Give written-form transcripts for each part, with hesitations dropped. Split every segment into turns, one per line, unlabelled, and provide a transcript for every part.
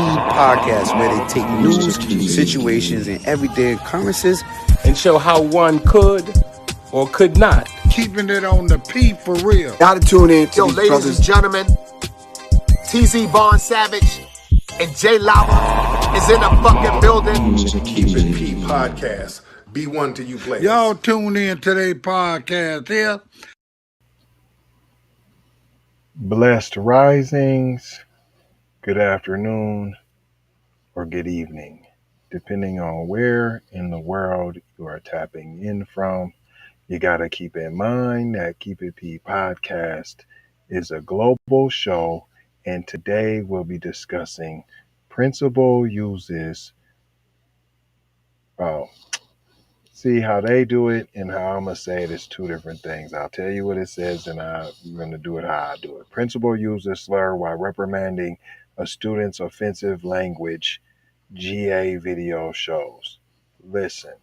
podcast, where they take news, situations, and everyday occurrences
and show how one could or could not.
Keeping it on the P for real.
Gotta tune in to
Yo,
these
ladies
brothers.
and gentlemen, TZ Vaughn Savage and Jay Lava is in the fucking building.
Keep It P podcast. Be one to you players.
Y'all tune in to their podcast here.
Blessed risings, good afternoon, or good evening, depending on where in the world you are tapping in from. You got to keep in mind that Keep It P podcast is a global show, and today we'll be discussing principal uses. See how they do it and how I'm going to say it is two different things. I'll tell you what it says and I'm going to do it how I do it. Principal uses slur while reprimanding a student's offensive language, GA video shows. Listen,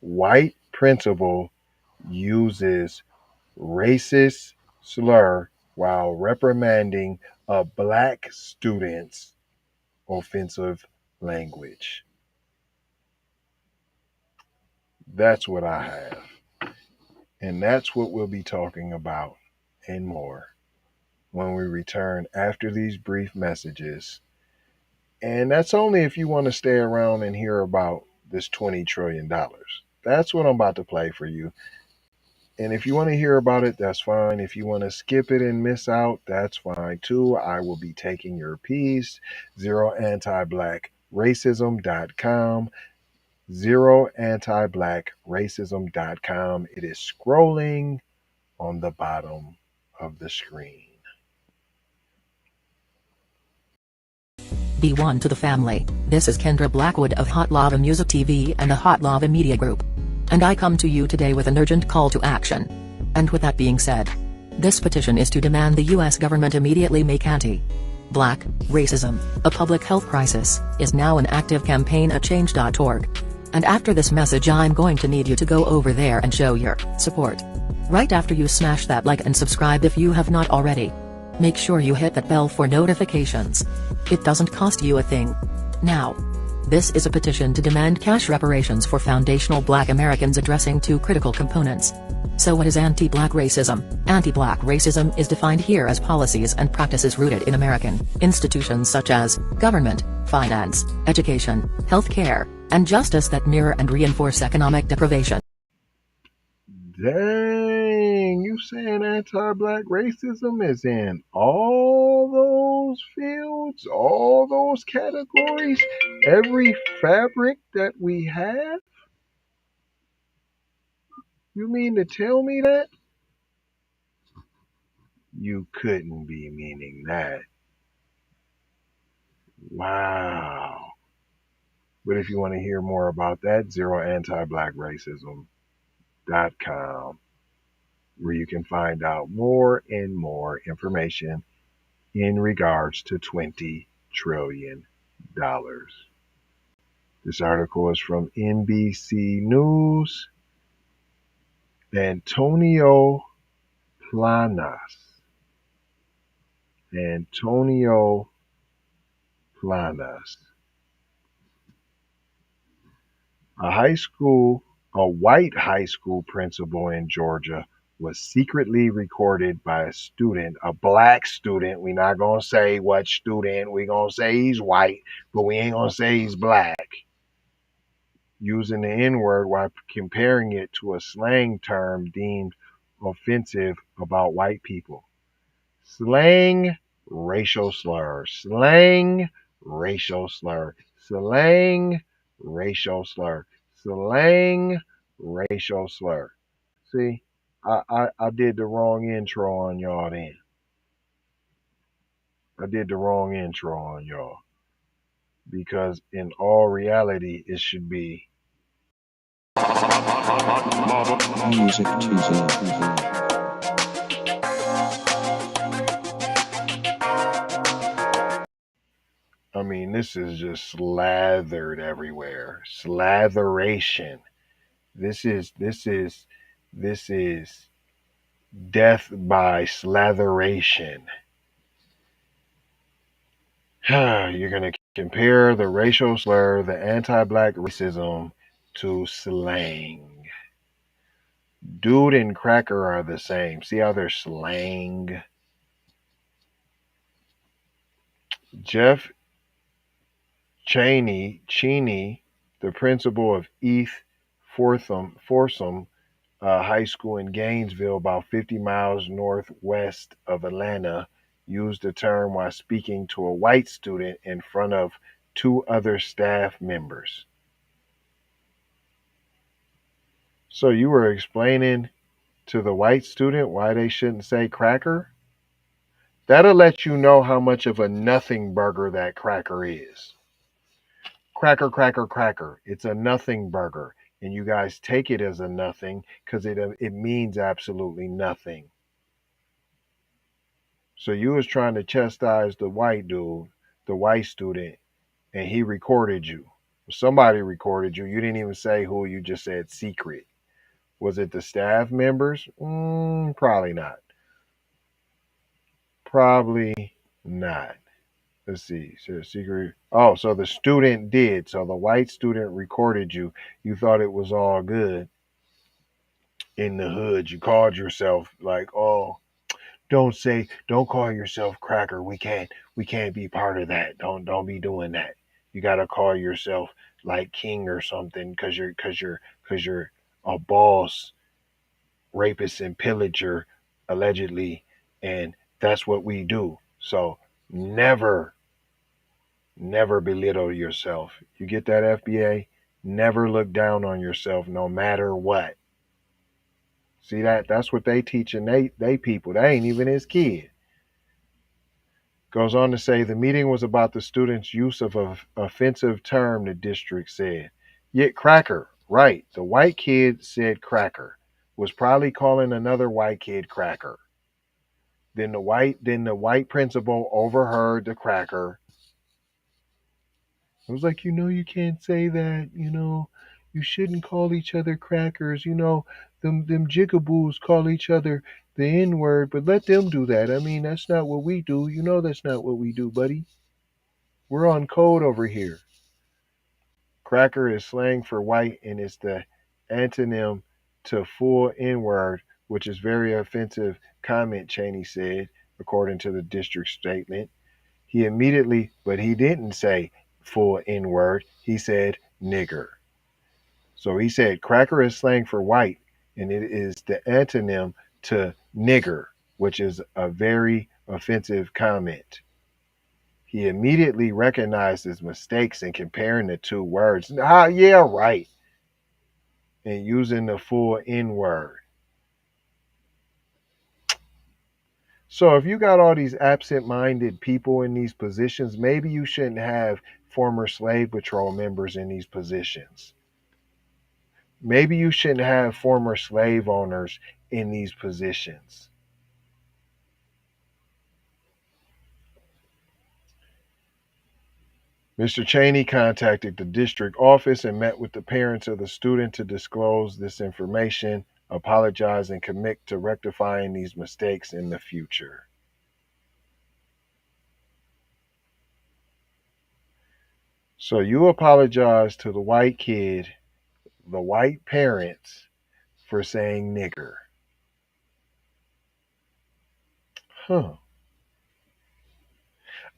white principal uses racist slur while reprimanding a black student's offensive language. That's what I have. And that's what we'll be talking about and more when we return after these brief messages. And that's only if you want to stay around and hear about this $20 trillion. That's what I'm about to play for you. And if you want to hear about it, that's fine. If you want to skip it and miss out, that's fine too. I will be taking your piece. ZeroAntiBlackRacism.com. ZeroAntiBlackRacism.com. It is scrolling on the bottom of the screen.
Be one to the family. This is Kendra Blackwood of Hot Lava Music TV and the Hot Lava Media Group. And I come to you today with an urgent call to action. And with that being said, this petition is to demand the U.S. government immediately make anti-black racism a public health crisis is now an active campaign at change.org. And after this message, I'm going to need you to go over there and show your support. Right after you smash that like and subscribe if you have not already. Make sure you hit that bell for notifications. It doesn't cost you a thing. Now, this is a petition to demand cash reparations for foundational Black Americans addressing two critical components. So what is anti-Black racism? Anti-Black racism is defined here as policies and practices rooted in American institutions such as government, finance, education, healthcare, and justice that mirror and reinforce economic deprivation.
Dang, you saying anti-black racism is in all those fields, all those categories, every fabric that we have? You mean to tell me that? You couldn't be meaning that. Wow. But if you want to hear more about that, ZeroAntiBlackRacism.com, where you can find out more and more information in regards to $20 trillion. This article is from NBC News. Antonio Planas. A white high school principal in Georgia was secretly recorded by a student, a black student. We're not going to say what student. We're going to say he's white, but we ain't going to say he's black. Using the N-word while comparing it to a slang term deemed offensive about white people. Slang racial slur. Slang racial slur. Slang racial slur. Slang racial slur. See, I did the wrong intro on y'all then. I did the wrong intro on y'all. Because in all reality, it should be
Music Tuesday.
I mean, this is just slathered everywhere. Slatheration. This is death by slatheration. You're going to compare the racial slur, the anti-black racism, to slang. Dude and cracker are the same. See how they're slang? Jeff Cheney, the principal of East Forsyth High School in Gainesville, about 50 miles northwest of Atlanta, used the term while speaking to a white student in front of two other staff members. So you were explaining to the white student why they shouldn't say cracker? That'll let you know how much of a nothing burger that cracker is. Cracker, cracker, cracker. It's a nothing burger. And you guys take it as a nothing because it means absolutely nothing. So you was trying to chastise the white dude, the white student, and he recorded you. Somebody recorded you. You didn't even say who, you just said secret. Was it the staff members? Probably not. Probably not. Let's see. So secret. Oh, so the student did. So the white student recorded you. You thought it was all good in the hood. You called yourself like, oh, don't call yourself cracker. We can't be part of that. Don't be doing that. You gotta call yourself like king or something because you're a boss, rapist and pillager, allegedly, and that's what we do. So never belittle yourself. You get that, FBA? Never look down on yourself no matter what. See that? That's what they teaching they people. They ain't even his kid. Goes on to say the meeting was about the students' use of an offensive term, the district said. Yet cracker, right. The white kid said cracker. Was probably calling another white kid cracker. Then the white principal overheard the cracker. It was like, you can't say that, you shouldn't call each other crackers, them jigaboos call each other the N-word, but let them do that. I mean, that's not what we do. That's not what we do, buddy. We're on code over here. Cracker is slang for white and it's the antonym to full N-word, which is very offensive comment, Cheney said, according to the district statement. But he didn't say full N-word. He said nigger. So he said cracker is slang for white, and it is the antonym to nigger, which is a very offensive comment. He immediately recognized his mistakes in comparing the two words. Yeah, right. And using the full N word. So if you got all these absent-minded people in these positions, maybe you shouldn't have former slave patrol members in these positions. Maybe you shouldn't have former slave owners in these positions. Mr. Cheney contacted the district office and met with the parents of the student to disclose this information, apologize, and commit to rectifying these mistakes in the future. So you apologize to the white kid, the white parents, for saying nigger.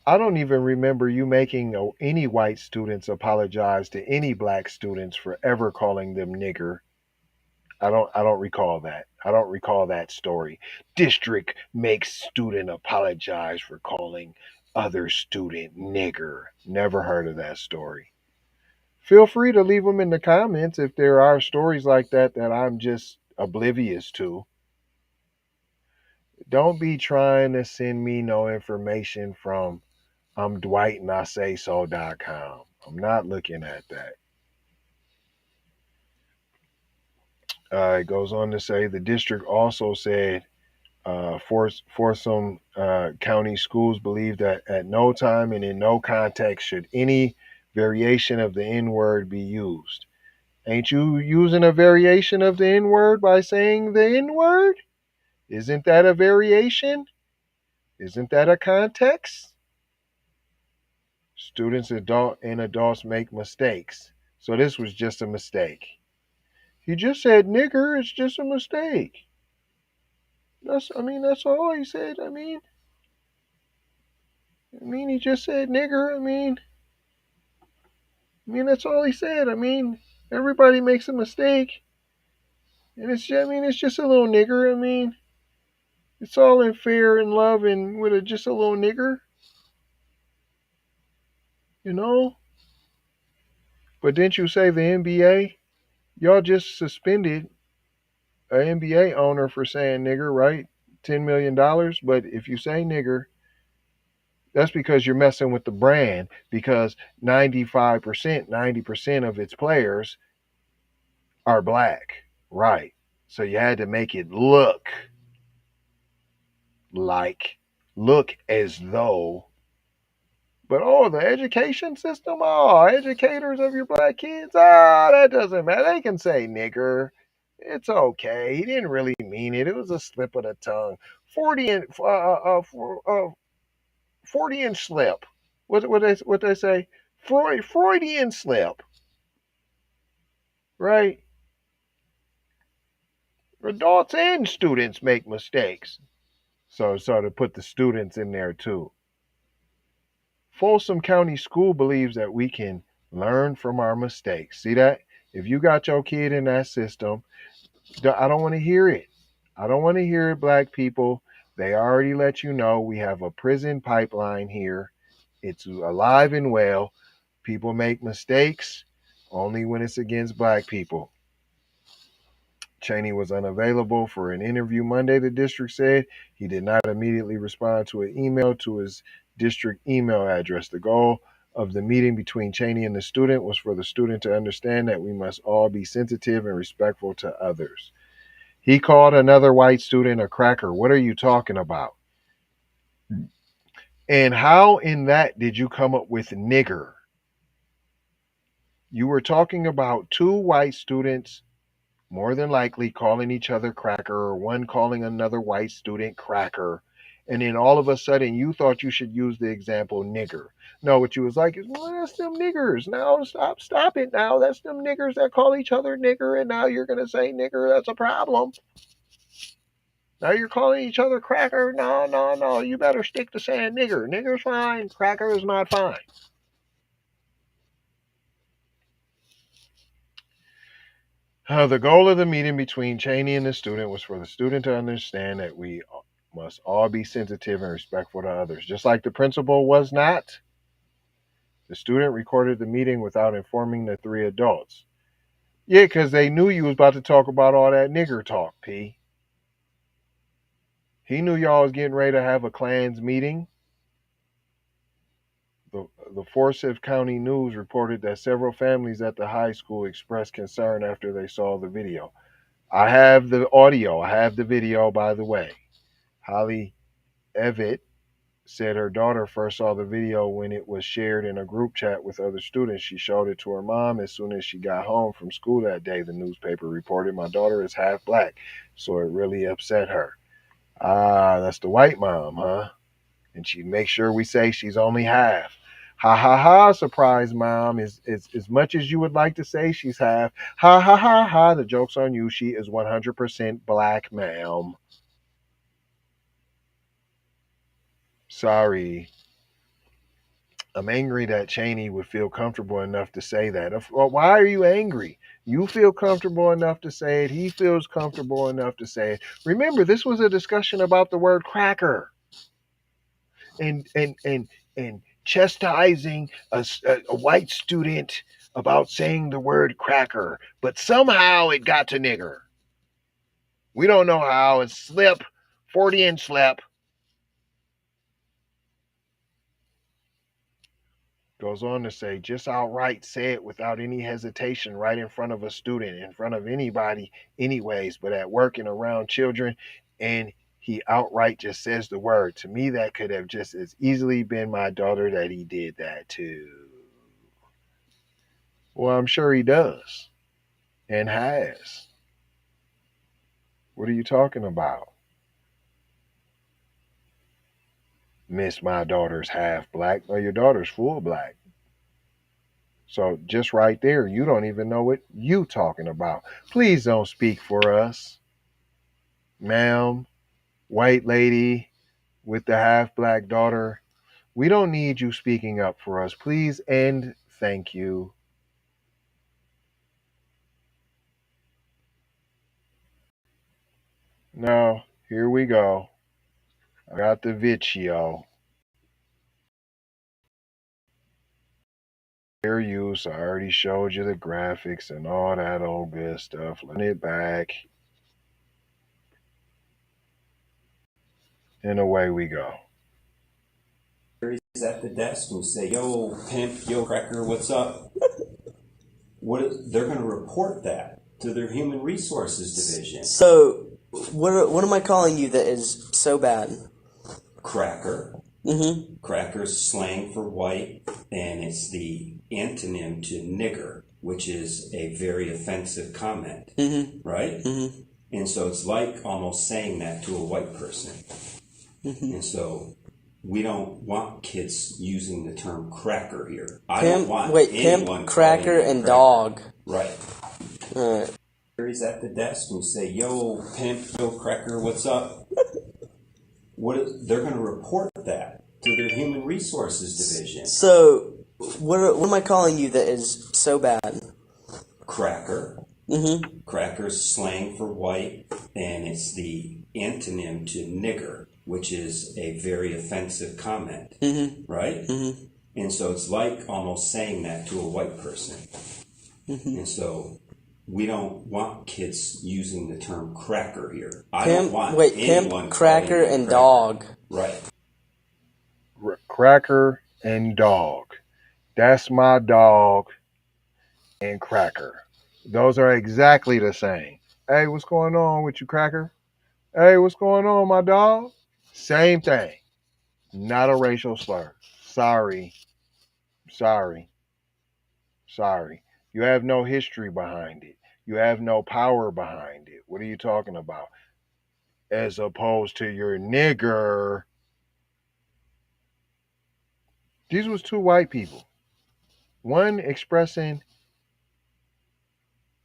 I don't even remember you making any white students apologize to any black students for ever calling them nigger. I don't recall that. I don't recall that story. District makes student apologize for calling other student nigger. Never heard of that story. Feel free to leave them in the comments if there are stories like that that I'm just oblivious to. Don't be trying to send me no information from I'm Dwight and I say so.com. I'm not looking at that. It goes on to say the district also said Forsyth County Schools believe that at no time and in no context should any variation of the N-word be used. Ain't you using a variation of the N-word by saying the N-word? Isn't that a variation? Isn't that a context? Students and adults make mistakes. So this was just a mistake. He just said nigger, it's just a mistake. That's all he said. I mean he just said nigger. I mean that's all he said. I mean, everybody makes a mistake. And it's just a little nigger. I mean, it's all in fair and love and with just a little nigger. You know? But didn't you say the NBA? Y'all just suspended an NBA owner for saying nigger, right? $10 million. But if you say nigger, that's because you're messing with the brand, because 95%, 90% of its players are black. Right. So you had to make it look as though. But the education system, educators of your black kids, that doesn't matter. They can say nigger. It's okay. He didn't really mean it. It was a slip of the tongue. 40-inch slip. What they say? Freudian slip. Right? Adults and students make mistakes. So to put the students in there too. Forsyth County School believes that we can learn from our mistakes. See that? If you got your kid in that system, I don't want to hear it. I don't want to hear it, black people. They already let you know we have a prison pipeline here. It's alive and well. People make mistakes only when it's against black people. Cheney was unavailable for an interview Monday, the district said. He did not immediately respond to an email to his district email address. The goal of the meeting between Cheney and the student was for the student to understand that we must all be sensitive and respectful to others. He called another white student a cracker. What are you talking about? And how in that did you come up with nigger? You were talking about two white students more than likely calling each other cracker, or one calling another white student cracker. And then all of a sudden you thought you should use the example nigger. No, what you was like is, well, that's them niggers. Now stop it now. That's them niggers that call each other nigger, and now you're gonna say nigger, that's a problem. Now you're calling each other cracker. No. You better stick to saying nigger. Nigger's fine. Cracker is not fine. The goal of the meeting between Cheney and the student was for the student to understand that we must all be sensitive and respectful to others. Just like the principal was not, the student recorded the meeting without informing the three adults. Yeah, because they knew you was about to talk about all that nigger talk, P. He knew y'all was getting ready to have a Klans meeting. The Forsyth County News reported that several families at the high school expressed concern after they saw the video. I have the audio. I have the video, by the way. Holly Evitt said her daughter first saw the video when it was shared in a group chat with other students. She showed it to her mom as soon as she got home from school that day, the newspaper reported. My daughter is half black, so it really upset her. That's the white mom, huh? And she makes sure we say she's only half. Ha ha ha, surprise mom. Is as much as you would like to say she's half. Ha ha ha ha, the joke's on you. She is 100% black, ma'am. Sorry. I'm angry that Cheney would feel comfortable enough to say that. Well, why are you angry? You feel comfortable enough to say it. He feels comfortable enough to say it. Remember, this was a discussion about the word cracker. And chastising a white student about saying the word cracker, but somehow it got to nigger. We don't know how. It's slip, 40-inch slip. Goes on to say, just outright say it without any hesitation right in front of a student, in front of anybody anyways, but at work and around children, and he outright just says the word. To me, that could have just as easily been my daughter that he did that to. Well, I'm sure he does and has. What are you talking about? Miss, my daughter's half black. No, your daughter's full black. So just right there, you don't even know what you talking about. Please don't speak for us, ma'am, white lady with the half black daughter. We don't need you speaking up for us. Please and thank you. Now, here we go. I got the video. Fair use. I already showed you the graphics and all that old good stuff. Let it back. And away we go.
He's at the desk and say, "Yo, pimp, yo, cracker, what's up?" They're going to report that to their human resources division.
So, what am I calling you that is so bad?
Cracker.
Mm-hmm.
Cracker's slang for white, and it's the antonym to nigger, which is a very offensive comment, right? Mm-hmm. And so it's like almost saying that to a white person. Mm-hmm. And so we don't want kids using the term cracker here. I don't want anyone
pimp, cracker, and dog.
Right.
All right.
He's at the desk and say, "Yo, pimp, yo, cracker, what's up?" They're going to report that to their human resources division.
So, what am I calling you that is so bad?
Cracker.
Mm-hmm.
Cracker's slang for white, and it's the antonym to nigger, which is a very offensive comment, right? Mm-hmm. And so it's like almost saying that to a white person. Mm-hmm. And so we don't want kids using the term cracker here. I don't want anyone
pimp, cracker, and dog.
Right.
Cracker and dog. That's my dog and cracker. Those are exactly the same. Hey, what's going on with you, cracker? Hey, what's going on, my dog? Same thing. Not a racial slur. Sorry. You have no history behind it. You have no power behind it. What are you talking about? As opposed to your nigger. These was two white people. One expressing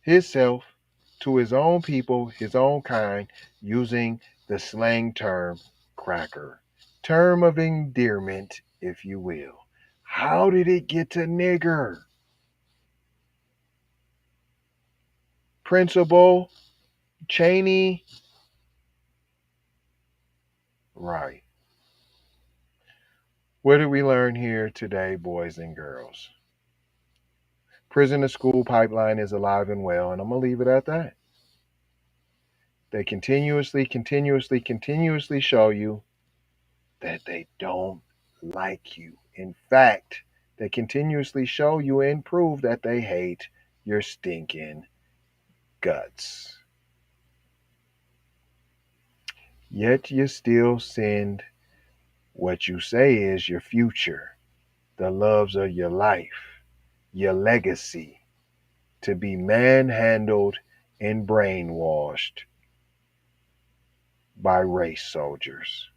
himself to his own people, his own kind, using the slang term cracker. Term of endearment, if you will. How did it get to nigger? Principal Cheney. Right. What did we learn here today, boys and girls? Prison to school pipeline is alive and well, and I'm going to leave it at that. They continuously show you that they don't like you. In fact, they continuously show you and prove that they hate your stinking guts. Yet you still send what you say is your future, the loves of your life, your legacy, to be manhandled and brainwashed by race soldiers.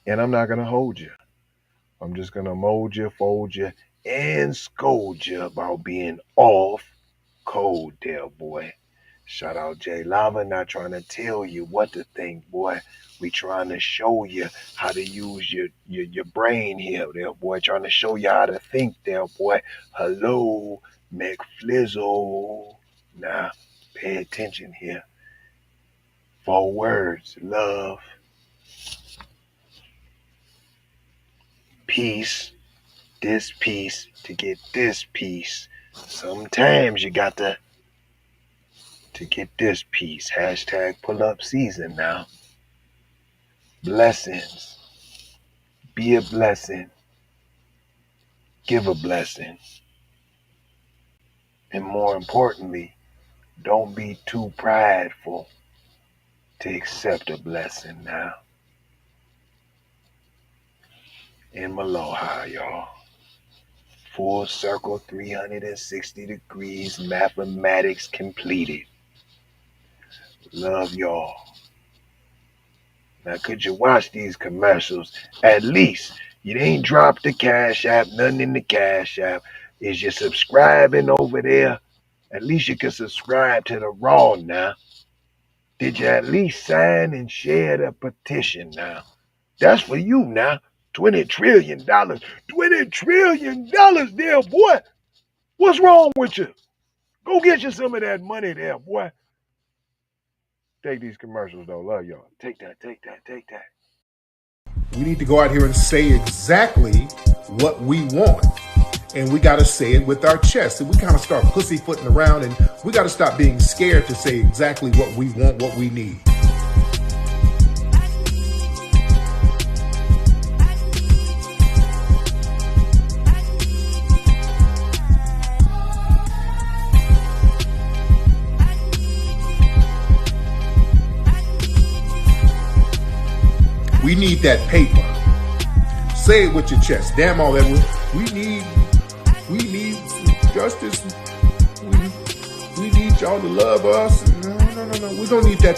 And I'm not going to hold you. I'm just going to mold you, fold you, and scold you about being off cold there, boy. Shout out J Lava, not trying to tell you what to think, boy. We trying to show you how to use your brain here, there, boy. Trying to show you how to think there, boy. Hello, McFlizzle. Now, pay attention here. 4 words: love, peace, this piece to get this piece. Sometimes you got to get this piece. Hashtag pull up season now. Blessings. Be a blessing. Give a blessing. And more importantly, don't be too prideful to accept a blessing now. And aloha, y'all. Full circle, 360 degrees, mathematics completed. Love y'all. Now, could you watch these commercials? At least you ain't dropped the Cash App, nothing in the Cash App. Is you subscribing over there? At least you can subscribe to the Raw now. Did you at least sign and share the petition now? That's for you now. $20 trillion. $20 trillion there, boy. What's wrong with you? Go get you some of that money there, boy. Take these commercials, though. Love y'all. Take that.
We need to go out here and say exactly what we want. And we got to say it with our chest. And we kind of start pussyfooting around, and we got to stop being scared to say exactly what we want, what we need. We need that paper. Say it with your chest. Damn all that. We need justice. We need y'all to love us. No. We don't need that